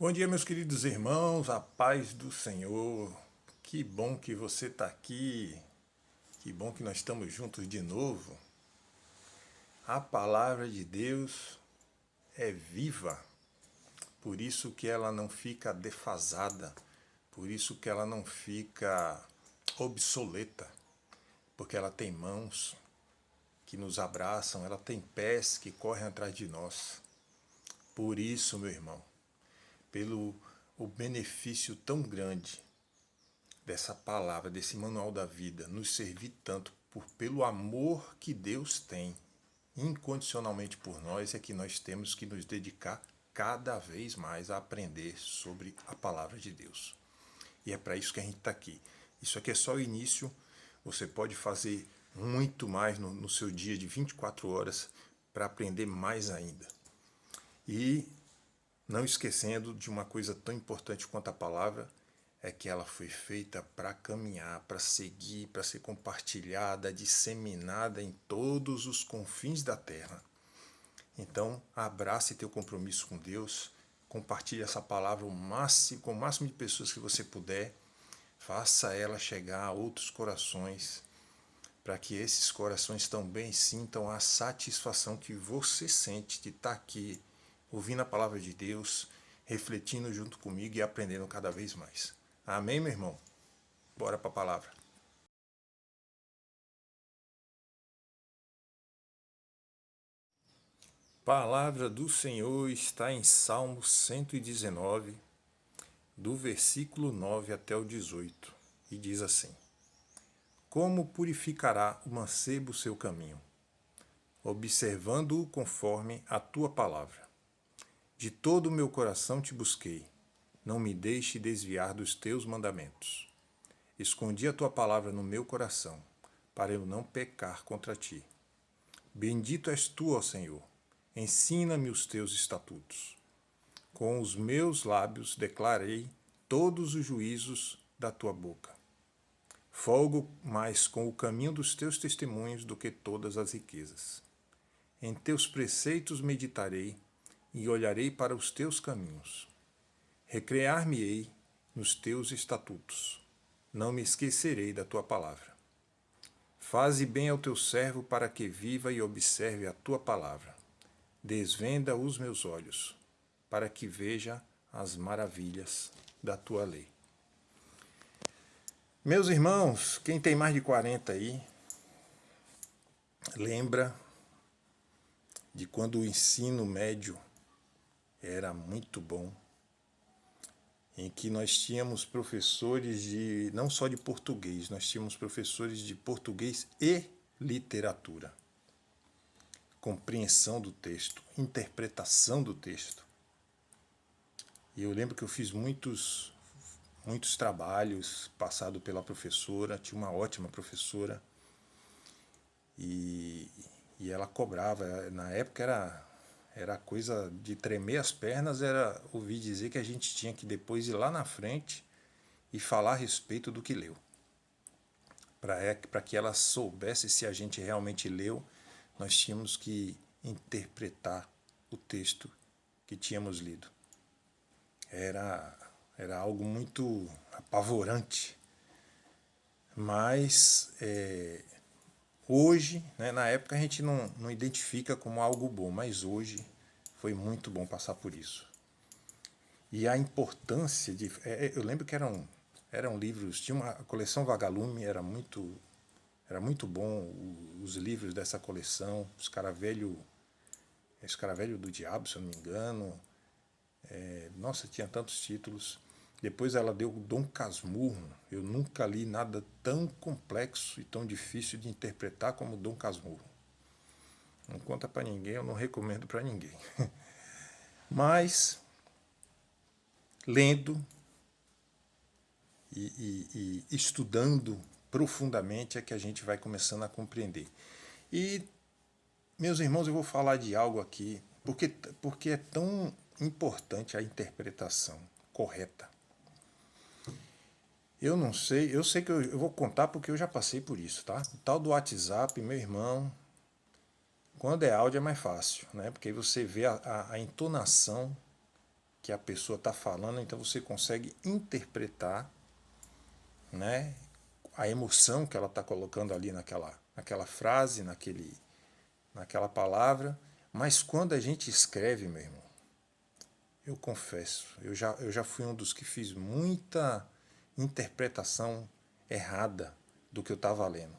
Bom dia, meus queridos irmãos, a paz do Senhor. Que bom que você está aqui, que bom que nós estamos juntos de novo. A palavra de Deus é viva, por isso que ela não fica defasada, por isso que ela não fica obsoleta, porque ela tem mãos que nos abraçam, ela tem pés que correm atrás de nós. Por isso, meu irmão, pelo o benefício tão grande dessa palavra, desse manual da vida, nos servir tanto pelo amor que Deus tem incondicionalmente por nós, é que nós temos que nos dedicar cada vez mais a aprender sobre a palavra de Deus. E é para isso que a gente está aqui. Isso aqui é só o início, você pode fazer muito mais no seu dia de 24 horas para aprender mais ainda. E não esquecendo de uma coisa tão importante quanto a palavra, é que ela foi feita para caminhar, para seguir, para ser compartilhada, disseminada em todos os confins da terra. Então, abrace teu compromisso com Deus, compartilhe essa palavra com o máximo de pessoas que você puder, faça ela chegar a outros corações, para que esses corações também sintam a satisfação que você sente de estar aqui, ouvindo a palavra de Deus, refletindo junto comigo e aprendendo cada vez mais. Amém, meu irmão? Bora para a palavra. Palavra do Senhor está em Salmo 119, do versículo 9 até o 18, e diz assim: Como purificará o mancebo seu caminho? Observando-o conforme a tua palavra. De todo o meu coração te busquei, não me deixe desviar dos teus mandamentos. Escondi a tua palavra no meu coração, para eu não pecar contra ti. Bendito és tu, ó Senhor, ensina-me os teus estatutos. Com os meus lábios declarei todos os juízos da tua boca. Folgo mais com o caminho dos teus testemunhos do que todas as riquezas. Em teus preceitos meditarei e olharei para os teus caminhos. Recrear-me-ei nos teus estatutos. Não me esquecerei da tua palavra. Faze bem ao teu servo para que viva e observe a tua palavra. Desvenda os meus olhos, para que veja as maravilhas da tua lei. Meus irmãos, quem tem mais de 40 aí, lembra de quando o ensino médio era muito bom, em que nós tínhamos professores de não só de português, nós tínhamos professores de português e literatura. Compreensão do texto, interpretação do texto. E eu lembro que eu fiz muitos trabalhos passado pela professora, tinha uma ótima professora, e ela cobrava. Na época era coisa de tremer as pernas, era ouvir dizer que a gente tinha que depois ir lá na frente e falar a respeito do que leu. Para que ela soubesse se a gente realmente leu, nós tínhamos que interpretar o texto que tínhamos lido. Era algo muito apavorante. Mas hoje, né, na época a gente não identifica como algo bom, mas hoje foi muito bom passar por isso. E a importância de... eu lembro que eram livros, tinha uma coleção Vagalume, era muito bom os livros dessa coleção, Escaravelho do Diabo, se eu não me engano. Nossa, tinha tantos títulos. Depois ela deu Dom Casmurro. Eu nunca li nada tão complexo e tão difícil de interpretar como Dom Casmurro. Não conta para ninguém, eu não recomendo para ninguém. Mas, lendo e estudando profundamente é que a gente vai começando a compreender. E, meus irmãos, eu vou falar de algo aqui, porque é tão importante a interpretação correta. Eu não sei, eu sei que eu vou contar porque eu já passei por isso, tá? O tal do WhatsApp, meu irmão, quando é áudio é mais fácil, né? Porque aí você vê a entonação que a pessoa está falando, então você consegue interpretar, né, a emoção que ela está colocando ali naquela frase, naquela palavra. Mas quando a gente escreve, meu irmão, eu confesso, eu já fui um dos que fiz muita interpretação errada do que eu estava lendo.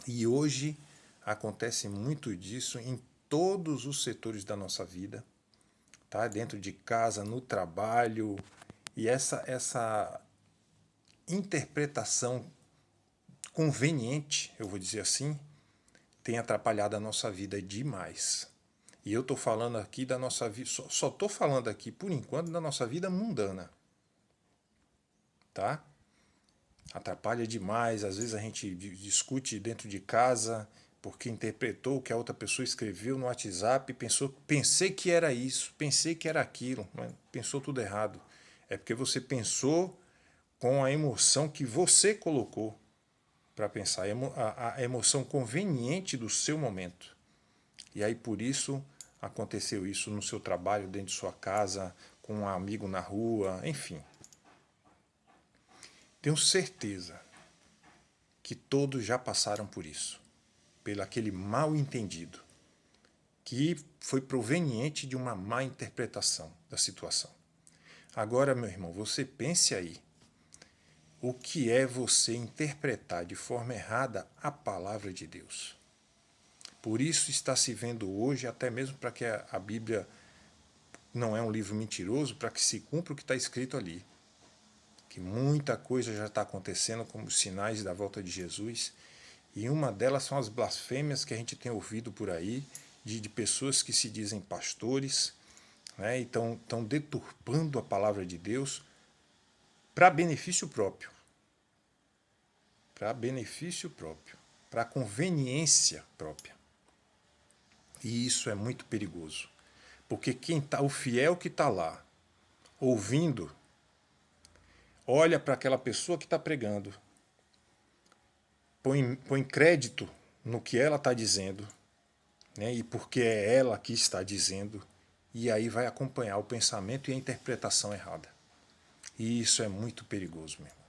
E hoje acontece muito disso em todos os setores da nossa vida, tá? Dentro de casa, no trabalho, e essa interpretação conveniente, eu vou dizer assim, tem atrapalhado a nossa vida demais. E eu estou falando aqui da nossa vida, só estou falando aqui por enquanto da nossa vida mundana, tá? Atrapalha demais, às vezes a gente discute dentro de casa porque interpretou o que a outra pessoa escreveu no WhatsApp, pensei que era isso, pensei que era aquilo, mas pensou tudo errado. É porque você pensou com a emoção que você colocou para pensar, a emoção conveniente do seu momento. E aí por isso aconteceu isso no seu trabalho, dentro de sua casa, com um amigo na rua, enfim. Tenho certeza que todos já passaram por isso, pelo aquele mal entendido, que foi proveniente de uma má interpretação da situação. Agora, meu irmão, você pense aí, o que é você interpretar de forma errada a palavra de Deus? Por isso está se vendo hoje, até mesmo para que a Bíblia não é um livro mentiroso, para que se cumpra o que está escrito ali. Que muita coisa já está acontecendo como sinais da volta de Jesus, e uma delas são as blasfêmias que a gente tem ouvido por aí, de pessoas que se dizem pastores, né, e estão deturpando a palavra de Deus para benefício próprio. Para benefício próprio, para conveniência própria. E isso é muito perigoso. Porque o fiel que está lá, ouvindo, olha para aquela pessoa que está pregando, põe crédito no que ela está dizendo, né, e porque é ela que está dizendo, e aí vai acompanhar o pensamento e a interpretação errada. E isso é muito perigoso, meu irmão.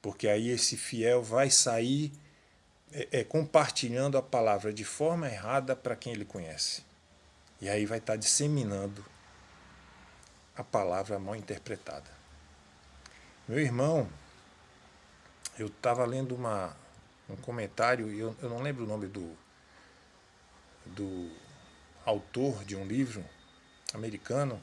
Porque aí esse fiel vai sair compartilhando a palavra de forma errada para quem ele conhece. E aí vai estar disseminando a palavra mal interpretada. Meu irmão, eu estava lendo um comentário, e eu não lembro o nome do autor de um livro americano,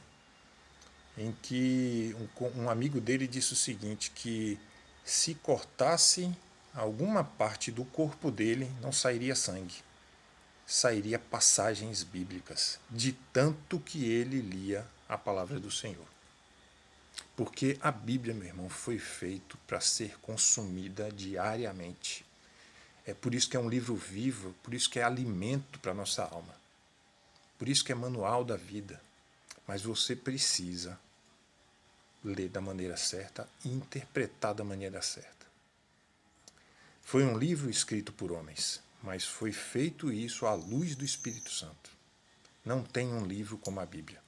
em que um amigo dele disse o seguinte, que se cortasse alguma parte do corpo dele, não sairia sangue, sairia passagens bíblicas, de tanto que ele lia a palavra do Senhor. Porque a Bíblia, meu irmão, foi feito para ser consumida diariamente. É por isso que é um livro vivo, por isso que é alimento para a nossa alma. Por isso que é manual da vida. Mas você precisa ler da maneira certa e interpretar da maneira certa. Foi um livro escrito por homens, mas foi feito isso à luz do Espírito Santo. Não tem um livro como a Bíblia.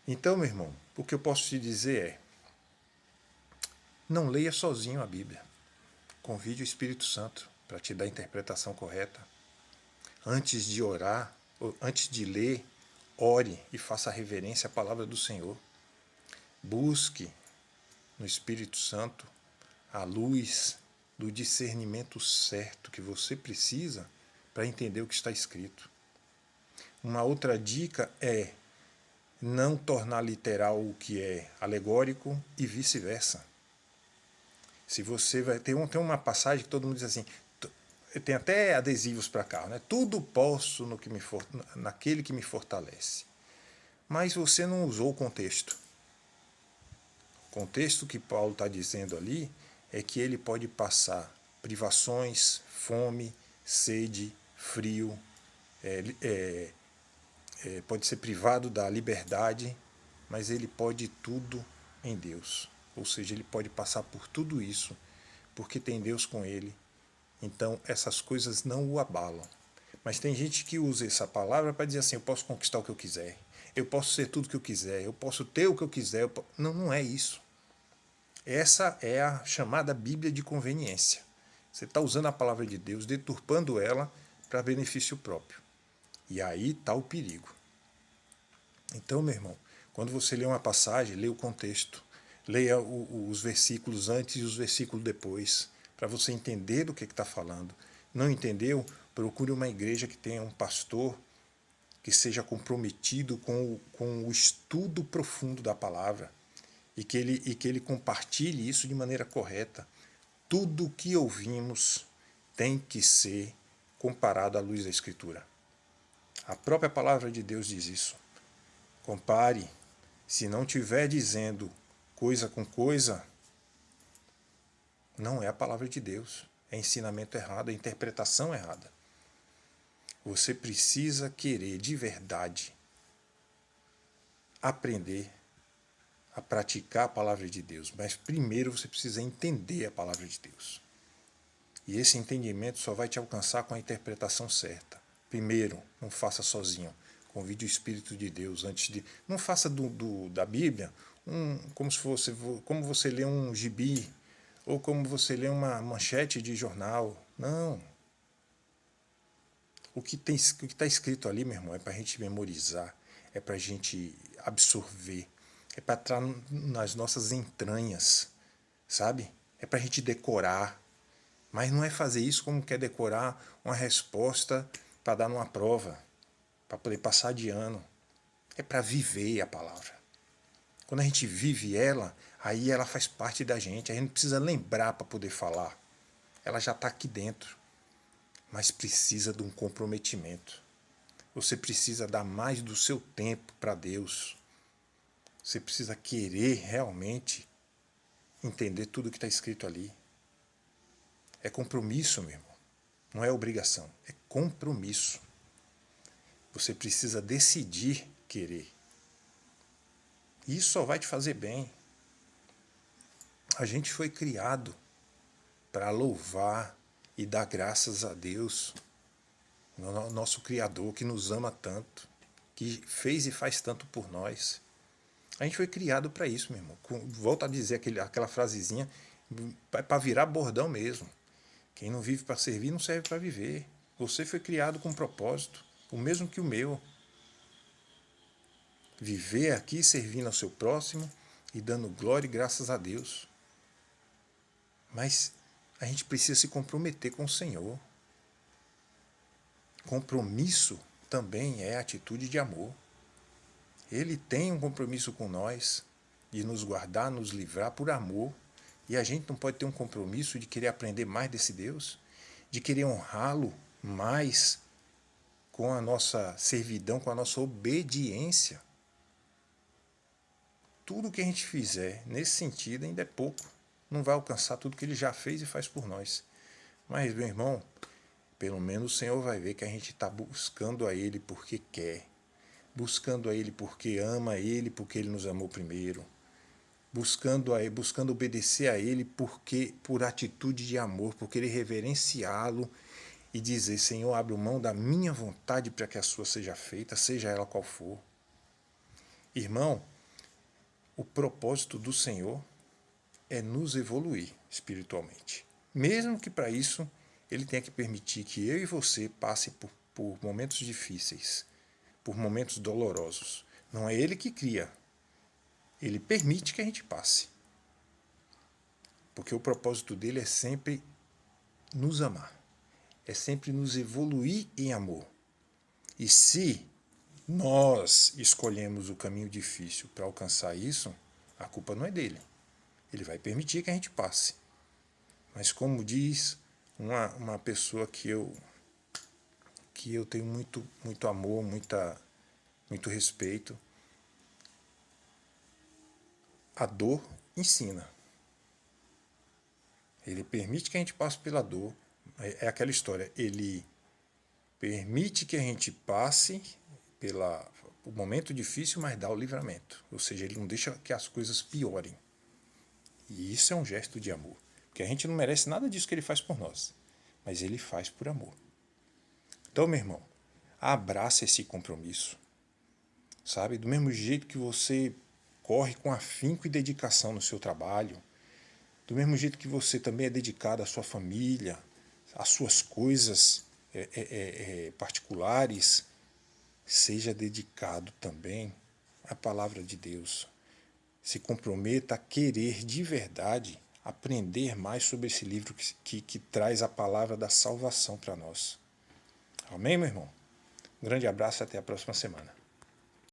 Então, meu irmão, o que eu posso te dizer é: não leia sozinho a Bíblia. Convide o Espírito Santo para te dar a interpretação correta. Antes de orar, antes de ler, ore e faça reverência à palavra do Senhor. Busque no Espírito Santo a luz do discernimento certo que você precisa para entender o que está escrito. Uma outra dica é não tornar literal o que é alegórico e vice-versa. Se você vai tem uma passagem que todo mundo diz assim, tem até adesivos para carro, né? Tudo posso naquele que me fortalece. Mas você não usou o contexto. O contexto que Paulo está dizendo ali é que ele pode passar privações, fome, sede, frio, pode ser privado da liberdade, mas ele pode tudo em Deus. Ou seja, ele pode passar por tudo isso, porque tem Deus com ele. Então, essas coisas não o abalam. Mas tem gente que usa essa palavra para dizer assim, eu posso conquistar o que eu quiser, eu posso ser tudo o que eu quiser, eu posso ter o que eu quiser. Não, não é isso. Essa é a chamada Bíblia de conveniência. Você está usando a palavra de Deus, deturpando ela para benefício próprio. E aí está o perigo. Então, meu irmão, quando você lê uma passagem, lê o contexto, leia os versículos antes e os versículos depois, para você entender do que está falando. Não entendeu? Procure uma igreja que tenha um pastor que seja comprometido com o estudo profundo da palavra e que ele compartilhe isso de maneira correta. Tudo o que ouvimos tem que ser comparado à luz da Escritura. A própria palavra de Deus diz isso. Compare. Se não estiver dizendo coisa com coisa, não é a palavra de Deus. É ensinamento errado, é interpretação errada. Você precisa querer de verdade aprender a praticar a palavra de Deus. Mas primeiro você precisa entender a palavra de Deus. E esse entendimento só vai te alcançar com a interpretação certa. Primeiro, não faça sozinho. Convide o Espírito de Deus antes de... Não faça da Bíblia como você lê um gibi ou como você lê uma manchete de jornal. Não. O que está escrito ali, meu irmão, é para a gente memorizar, é para a gente absorver, é para entrar nas nossas entranhas, sabe? É para a gente decorar. Mas não é fazer isso como quer decorar uma resposta para dar numa prova, para poder passar de ano. É para viver a palavra. Quando a gente vive ela, aí ela faz parte da gente. A gente não precisa lembrar para poder falar. Ela já está aqui dentro. Mas precisa de um comprometimento. Você precisa dar mais do seu tempo para Deus. Você precisa querer realmente entender tudo que está escrito ali. É compromisso, meu irmão. Não é obrigação, é compromisso. Você precisa decidir querer. Isso só vai te fazer bem. A gente foi criado para louvar e dar graças a Deus, nosso Criador, que nos ama tanto, que fez e faz tanto por nós. A gente foi criado para isso, meu irmão. Volto a dizer aquela frasezinha, para virar bordão mesmo. Quem não vive para servir não serve para viver. Você foi criado com um propósito, o mesmo que o meu. Viver aqui servindo ao seu próximo e dando glória e graças a Deus. Mas a gente precisa se comprometer com o Senhor. Compromisso também é atitude de amor. Ele tem um compromisso com nós de nos guardar, nos livrar por amor. E a gente não pode ter um compromisso de querer aprender mais desse Deus, de querer honrá-lo mais com a nossa servidão, com a nossa obediência. Tudo que a gente fizer nesse sentido ainda é pouco. Não vai alcançar tudo que ele já fez e faz por nós. Mas, meu irmão, pelo menos o Senhor vai ver que a gente está buscando a Ele porque quer. Buscando a Ele porque ama Ele, porque Ele nos amou primeiro. Buscando obedecer a Ele por atitude de amor, por querer reverenciá-lo e dizer, Senhor, abre mão da minha vontade para que a sua seja feita, seja ela qual for. Irmão, o propósito do Senhor é nos evoluir espiritualmente. Mesmo que para isso Ele tenha que permitir que eu e você passe por momentos difíceis, por momentos dolorosos. Não é Ele que cria. Ele permite que a gente passe. Porque o propósito dele é sempre nos amar. É sempre nos evoluir em amor. E se nós escolhemos o caminho difícil para alcançar isso, a culpa não é dele. Ele vai permitir que a gente passe. Mas como diz uma pessoa que eu tenho muito amor, muito respeito, a dor ensina. Ele permite que a gente passe pela dor. É aquela história. Ele permite que a gente passe o momento difícil, mas dá o livramento. Ou seja, ele não deixa que as coisas piorem. E isso é um gesto de amor. Porque a gente não merece nada disso que ele faz por nós. Mas ele faz por amor. Então, meu irmão, abraça esse compromisso, sabe? Do mesmo jeito que você corre com afinco e dedicação no seu trabalho, do mesmo jeito que você também é dedicado à sua família, às suas coisas particulares, seja dedicado também à palavra de Deus. Se comprometa a querer de verdade aprender mais sobre esse livro que traz a palavra da salvação para nós. Amém, meu irmão? Um grande abraço e até a próxima semana.